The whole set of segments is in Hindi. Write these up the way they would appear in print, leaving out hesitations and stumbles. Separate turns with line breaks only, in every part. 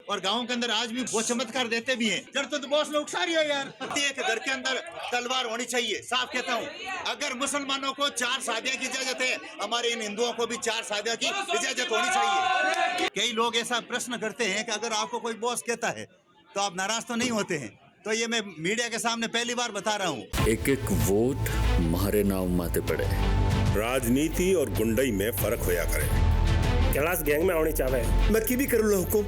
और गाँव के अंदर आज भी वो चमत्कार देते भी हैं। जड़ तो बॉस लोग सारी है यार। एक घर के अंदर तलवार होनी चाहिए, साफ कहता हूँ। अगर मुसलमानों को 4 शादियों की इजाजत है, हमारे इन हिंदुओं को भी 4 शादियों की इजाजत होनी चाहिए। कई लोग ऐसा प्रश्न करते हैं कि अगर आपको कोई बॉस कहता है तो आप नाराज तो नहीं होते हैं। तो ये मैं मीडिया के सामने पहली बार बता रहा हूँ।
एक एक वोट मारे नाम माते पड़े।
राजनीति और गुंडई में फर्क होया करे।
कैलाश गैंग में आनी चाहे
मैं की भी करूँ हुकुम।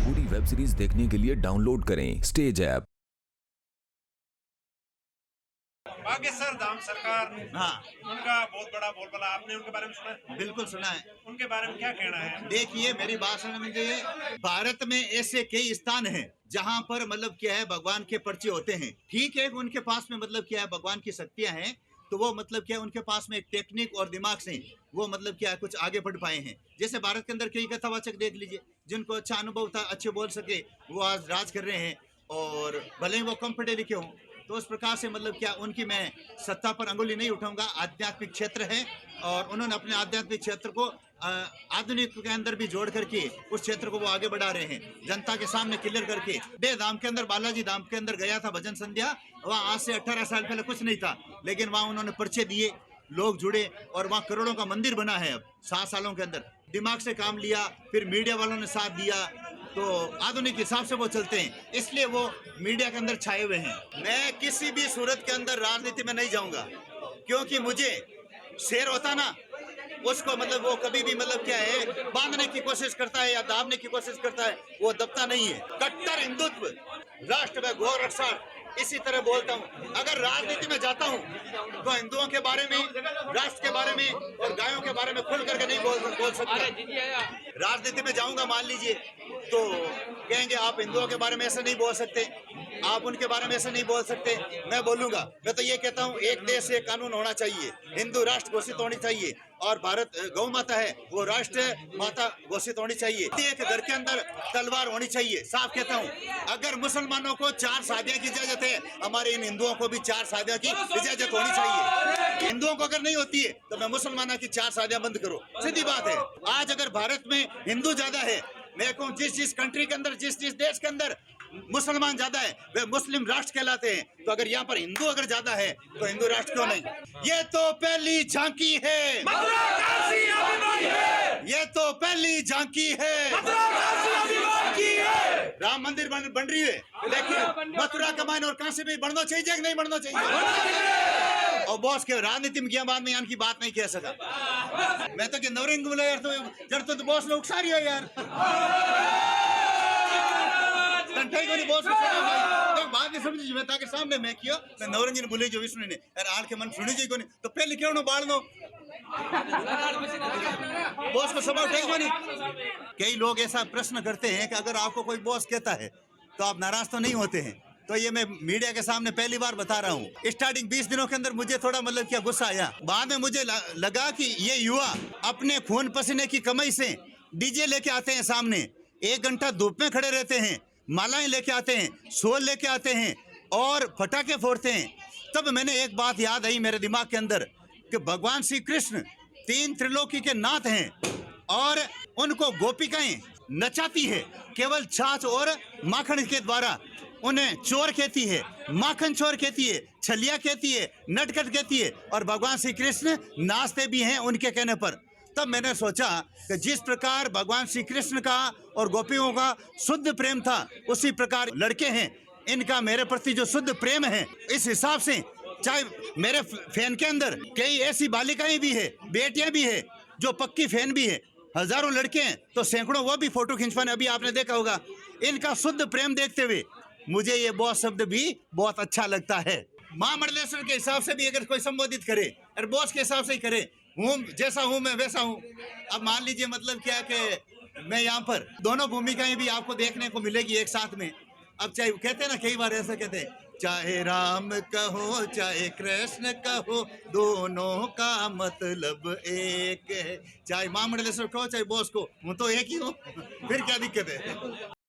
पूरी वेब सीरीज देखने के लिए डाउनलोड करें स्टेज ऐप।
बागेश्वर धाम सरकार,
हाँ,
उनका बहुत बड़ा बोलबाला, आपने उनके बारे में सुना है?
बिल्कुल सुना है।
उनके बारे में क्या कहना है?
देखिए, मेरी बात समझिए, भारत में ऐसे कई स्थान हैं जहां पर मतलब क्या है, भगवान के पर्चे होते हैं। ठीक है, उनके पास में मतलब क्या है, भगवान की शक्तियां हैं, तो वो मतलब क्या है, उनके पास में एक टेक्निक और दिमाग से वो मतलब क्या है, कुछ आगे बढ़ पाए हैं। जैसे भारत के अंदर कई कथावाचक देख लीजिए, जिनको अच्छा अनुभव था, अच्छे बोल सके, वो आज राज कर रहे हैं। और भले ही वो कम पढ़े लिखे हों, तो उस प्रकार से मतलब क्या, उनकी मैं सत्ता पर अंगुली नहीं उठाऊंगा। आध्यात्मिक क्षेत्र है और उन्होंने अपने आध्यात्मिक क्षेत्र को आधुनिक के अंदर भी जोड़ करके उस क्षेत्र को वो आगे बढ़ा रहे हैं, जनता के सामने क्लियर करके। बे धाम के अंदर, बालाजी धाम के अंदर गया था भजन संध्या, वहाँ आज से 18 साल पहले कुछ नहीं था, लेकिन वहाँ उन्होंने पर्चे दिए, लोग जुड़े और वहाँ करोड़ों का मंदिर बना है अब 7 सालों के अंदर। दिमाग से काम लिया, फिर मीडिया वालों ने साथ दिया, तो आधुनिक हिसाब से वो चलते हैं, इसलिए वो मीडिया के अंदर छाए हुए हैं। मैं किसी भी सूरत के अंदर राजनीति में नहीं जाऊंगा, क्योंकि मुझे शेर होता ना, उसको मतलब वो कभी भी मतलब क्या है, बांधने की कोशिश करता है या दाबने की कोशिश करता है, वो दबता नहीं है। कट्टर हिंदुत्व, राष्ट्र में गौ रक्षा, इसी तरह बोलता हूँ। अगर राजनीति में जाता हूँ तो हिंदुओं के बारे में, राष्ट्र के बारे में और गायों के बारे में खुल करके नहीं बोल सकता। राजनीति में जाऊंगा मान लीजिए, तो कहेंगे आप हिंदुओं के बारे में ऐसे नहीं बोल सकते, आप उनके बारे में ऐसे नहीं बोल सकते। मैं बोलूंगा, मैं तो ये कहता हूँ, एक देश एक कानून होना चाहिए, हिंदू राष्ट्र घोषित होनी चाहिए, और भारत गौ माता है, वो राष्ट्र माता घोषित होनी चाहिए। एक घर के अंदर तलवार होनी चाहिए, साफ कहता हूँ। अगर मुसलमानों को 4 शादियों की इजाजत है, हमारे इन हिंदुओं को भी 4 शादियों की इजाजत होनी चाहिए। हिंदुओं को अगर नहीं होती है तो मैं मुसलमानों की 4 शादियां बंद करो, सीधी बात है। आज अगर भारत में हिंदू ज्यादा है, मैं कहूँ जिस कंट्री के अंदर, जिस देश के अंदर मुसलमान ज्यादा है, वे मुस्लिम राष्ट्र कहलाते हैं। तो अगर यहाँ पर हिंदू अगर ज्यादा है तो हिंदू राष्ट्र क्यों नहीं? ये तो पहली झांकी है, ये तो पहली झांकी है। राम मंदिर बन रही है, लेकिन मथुरा का मान और काशी में बढ़ना चाहिए कि नहीं बढ़ना चाहिए? और बॉस के राजनीति में किया बाद में की बात नहीं कह सका। मैं तो नवरंग बोला यार, तो जड़ तो बॉस लोग सारी है यार। बॉस तो बाद में समझी मैं ताकि सामने मैं किया, मैं नवरंजन बोले जो विष्णु ने यार आड़ के मन सुनी जी को नहीं, तो पहले क्यों ना बाढ़ लो बॉस को सभा उठेगी नहीं। कई लोग ऐसा प्रश्न करते हैं कि अगर आपको कोई बॉस कहता है तो आप नाराज तो नहीं होते हैं। तो ये मैं मीडिया के सामने पहली बार बता रहा हूँ। स्टार्टिंग 20 दिनों के अंदर मुझे थोड़ा मतलब क्या गुस्सा आया, बाद में मुझे लगा कि ये युवा अपने खून पसीने की कमाई से डीजे लेके आते हैं सामने, 1 घंटा धूप में खड़े रहते हैं, मालाएं लेके आते हैं, सोल लेके आते हैं और पटाखे फोड़ते हैं। तब मैंने एक बात याद आई मेरे दिमाग के अंदर कि भगवान श्री कृष्ण 3 त्रिलोकी के नाथ हैं और उनको गोपिकाएं नचाती है केवल छाछ और माखन के द्वारा। उन्हें चोर कहती है, माखन चोर कहती है, छलिया कहती है, नटखट कहती है, और भगवान श्री कृष्ण नाचते भी हैं उनके कहने पर। तब मैंने सोचा कि जिस प्रकार भगवान श्री कृष्ण का और गोपियों का शुद्ध प्रेम था, उसी प्रकार लड़के हैं, इनका मेरे प्रति जो शुद्ध प्रेम है, इस हिसाब से चाहे मेरे फैन के अंदर कई ऐसी बालिकाएं भी है, बेटियां भी है जो पक्की फैन भी है, हजारों लड़के हैं तो सैकड़ों वो भी फोटो खिंचवाने, अभी आपने देखा होगा। इनका शुद्ध प्रेम देखते हुए मुझे ये बहुत शब्द भी बहुत अच्छा लगता है। माँ मंडलेश्वर के हिसाब से भी अगर कोई संबोधित करे और बॉस के हिसाब से ही करे, हूँ जैसा हूँ मैं वैसा हूँ। अब मान लीजिए मतलब क्या कि मैं यहाँ पर दोनों भूमिकाएं भी आपको देखने को मिलेगी एक साथ में। अब चाहे कहते हैं ना, कई बार ऐसा कहते हैं, चाहे राम कहो चाहे कृष्ण कहो, दोनों का मतलब एक है। चाहे माँ मंडलेश्वर कहो चाहे बॉस को, हूँ तो एक ही हूँ, फिर क्या दिक्कत है?